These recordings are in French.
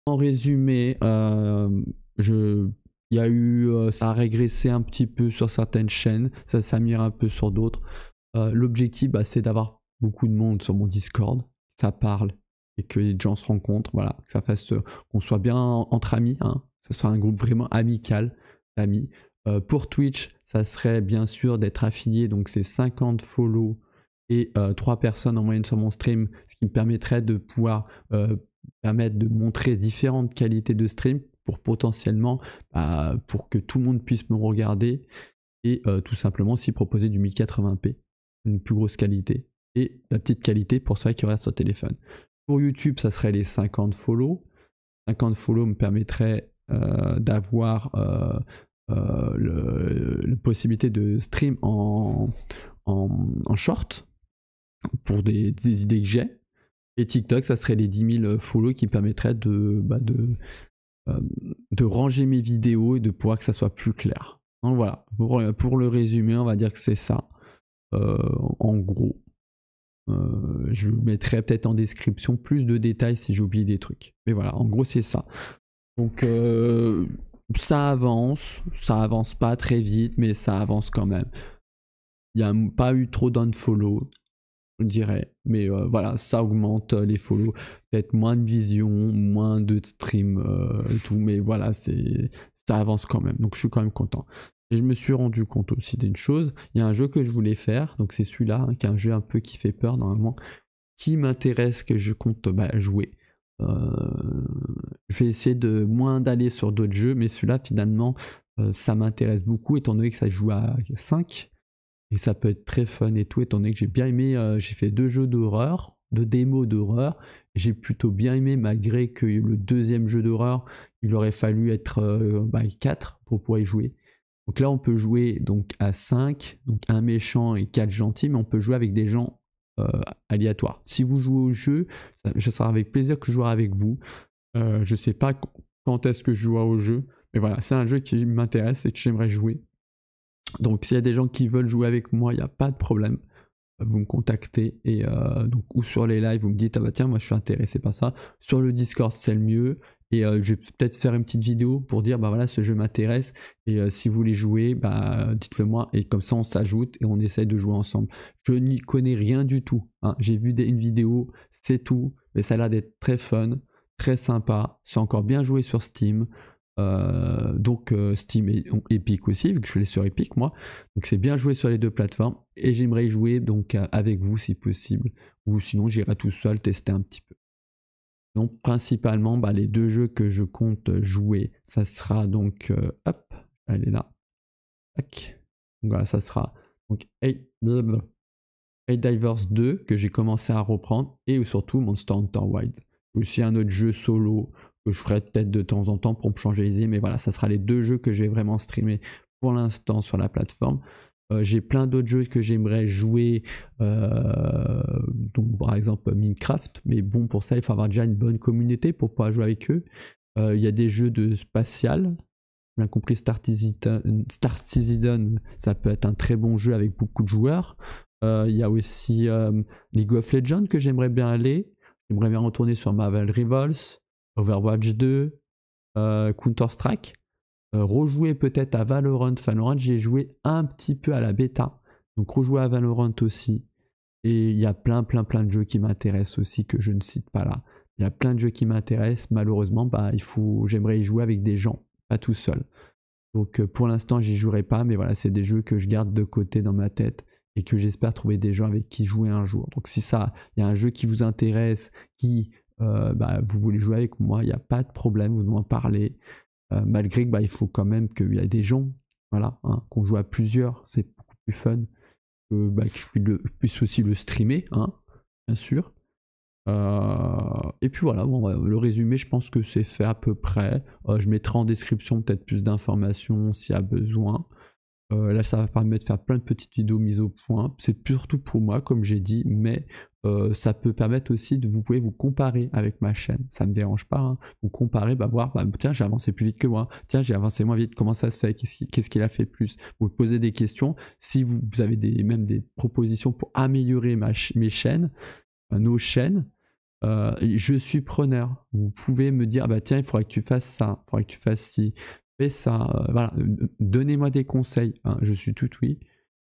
En résumé, il y a eu, ça a régressé un petit peu sur certaines chaînes, ça s'améliore un peu sur d'autres. L'objectif, c'est d'avoir beaucoup de monde sur mon Discord, que ça parle et que les gens se rencontrent, voilà, que ça fasse, qu'on soit bien entre amis, hein, que ce soit un groupe vraiment amical d'amis. Pour Twitch, ça serait bien sûr d'être affilié, donc c'est 50 follow et 3 personnes en moyenne sur mon stream, ce qui me permettrait de pouvoir permettre de montrer différentes qualités de stream pour potentiellement, pour que tout le monde puisse me regarder et tout simplement s'y proposer du 1080p, une plus grosse qualité et la petite qualité pour ceux qui regardent sur téléphone. Pour YouTube, ça serait les 50 follow. 50 follow me permettrait d'avoir la possibilité de stream en short pour des idées que j'ai. Et TikTok, ça serait les 10 000 follow qui me permettraient de ranger mes vidéos et de pouvoir que ça soit plus clair. Donc voilà, pour le résumé, on va dire que c'est ça. En gros, je mettrai peut-être en description plus de détails si j'ai oublié des trucs. Mais voilà, en gros, c'est ça. Donc ça avance pas très vite, mais ça avance quand même. Il n'y a pas eu trop d'unfollow, je dirais, mais voilà, ça augmente les follow, peut-être moins de vision, moins de stream et tout, mais voilà, ça avance quand même, donc je suis quand même content. Et je me suis rendu compte aussi d'une chose, il y a un jeu que je voulais faire, donc c'est celui-là, qui est un jeu un peu qui fait peur normalement, qui m'intéresse, que je compte jouer. Je vais essayer de moins d'aller sur d'autres jeux, mais celui-là finalement ça m'intéresse beaucoup étant donné que ça joue à 5 et ça peut être très fun et tout, étant donné que j'ai bien aimé, j'ai fait 2 jeux d'horreur, 2 démos d'horreur, j'ai plutôt bien aimé malgré que le deuxième jeu d'horreur il aurait fallu être 4 pour pouvoir y jouer. Donc là on peut jouer donc à 5, donc un méchant et 4 gentils, mais on peut jouer avec des gens aléatoires. Si vous jouez au jeu, ça sera avec plaisir que je jouerai avec vous. Je sais pas quand est-ce que je jouerai au jeu, mais voilà, c'est un jeu qui m'intéresse et que j'aimerais jouer. Donc s'il y a des gens qui veulent jouer avec moi, il n'y a pas de problème. Vous me contactez et donc ou sur les lives, vous me dites ah bah tiens moi je suis intéressé par ça. Sur le Discord c'est le mieux et je vais peut-être faire une petite vidéo pour dire bah voilà ce jeu m'intéresse et si vous voulez jouer dites-le moi et comme ça on s'ajoute et on essaye de jouer ensemble. Je n'y connais rien du tout, hein. J'ai vu une vidéo, c'est tout, mais ça a l'air d'être très fun, très sympa, c'est encore bien joué sur Steam. Donc Steam et Epic aussi, vu que je l'ai sur Epic moi. Donc c'est bien joué sur les deux plateformes et j'aimerais y jouer donc avec vous si possible, ou sinon j'irai tout seul tester un petit peu. Donc principalement les 2 jeux que je compte jouer, ça sera donc hop, elle est là. Tac. Donc voilà, ça sera donc Helldivers 2 que j'ai commencé à reprendre et surtout Monster Hunter Wilds. Aussi un autre jeu solo que je ferai peut-être de temps en temps pour me changer les idées, mais voilà, ça sera les 2 jeux que je vais vraiment streamer pour l'instant sur la plateforme. J'ai plein d'autres jeux que j'aimerais jouer, donc par exemple Minecraft, mais bon pour ça il faut avoir déjà une bonne communauté pour pouvoir jouer avec eux. Il y a des jeux de spatial, bien compris Star Citizen, ça peut être un très bon jeu avec beaucoup de joueurs. Il y a aussi League of Legends que j'aimerais bien aller. J'aimerais bien retourner sur Marvel Rivals, Overwatch 2, Counter-Strike. Rejouer peut-être à Valorant. Valorant, j'ai joué un petit peu à la bêta. Donc rejouer à Valorant aussi. Et il y a plein de jeux qui m'intéressent aussi que je ne cite pas là. Il y a plein de jeux qui m'intéressent. Malheureusement, j'aimerais y jouer avec des gens, pas tout seul. Donc pour l'instant, j'y jouerai pas. Mais voilà, c'est des jeux que je garde de côté dans ma tête et que j'espère trouver des gens avec qui jouer un jour. Donc si il y a un jeu qui vous intéresse, qui vous voulez jouer avec moi, il n'y a pas de problème, vous m'en parlez. Malgré que il faut quand même qu'il y ait des gens, voilà, hein, qu'on joue à plusieurs, c'est beaucoup plus fun que je puisse aussi le streamer, hein, bien sûr. Et puis voilà, le résumé, je pense que c'est fait à peu près. Je mettrai en description peut-être plus d'informations s'il y a besoin. Là, ça va permettre de faire plein de petites vidéos mises au point. C'est surtout pour moi, comme j'ai dit, mais ça peut permettre aussi vous pouvez vous comparer avec ma chaîne. Ça me dérange pas. Hein. Vous comparer, voir, tiens, j'ai avancé plus vite que moi. Tiens, j'ai avancé moins vite. Comment ça se fait? Qu'est-ce qu'il a fait plus? Vous posez des questions. Si vous avez même des propositions pour améliorer mes chaînes, nos chaînes, Je suis preneur. Vous pouvez me dire, bah tiens, il faudrait que tu fasses ça, il faudrait que tu fasses ci, fais ça. Voilà, donnez-moi des conseils. Hein, je suis tout oui.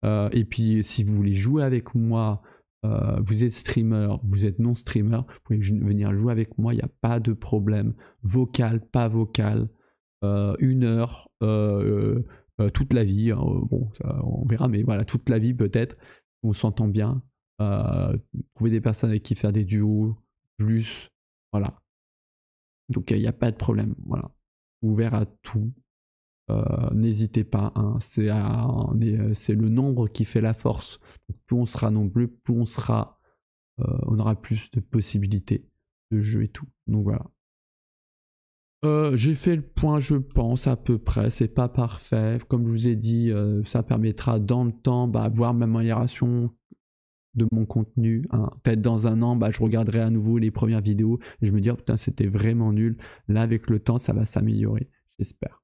Et puis, si vous voulez jouer avec moi, vous êtes streamer, vous êtes non streamer, vous pouvez venir jouer avec moi, il n'y a pas de problème. Vocal, pas vocal, 1 heure, toute la vie. Hein, bon, ça, on verra, mais voilà, toute la vie peut-être. On s'entend bien. Trouver des personnes avec qui faire des duos, plus, voilà. Donc il n'y a pas de problème, voilà. Ouvert à tout. N'hésitez pas, hein. C'est le nombre qui fait la force. Donc, plus on sera nombreux, plus on aura plus de possibilités de jeu et tout. Donc voilà. J'ai fait le point, je pense, à peu près. C'est pas parfait. Comme je vous ai dit, ça permettra dans le temps, voir ma amélioration de mon contenu. Hein. Peut-être dans 1 an, je regarderai à nouveau les premières vidéos et je me dis, oh putain, c'était vraiment nul. Là, avec le temps, ça va s'améliorer. J'espère.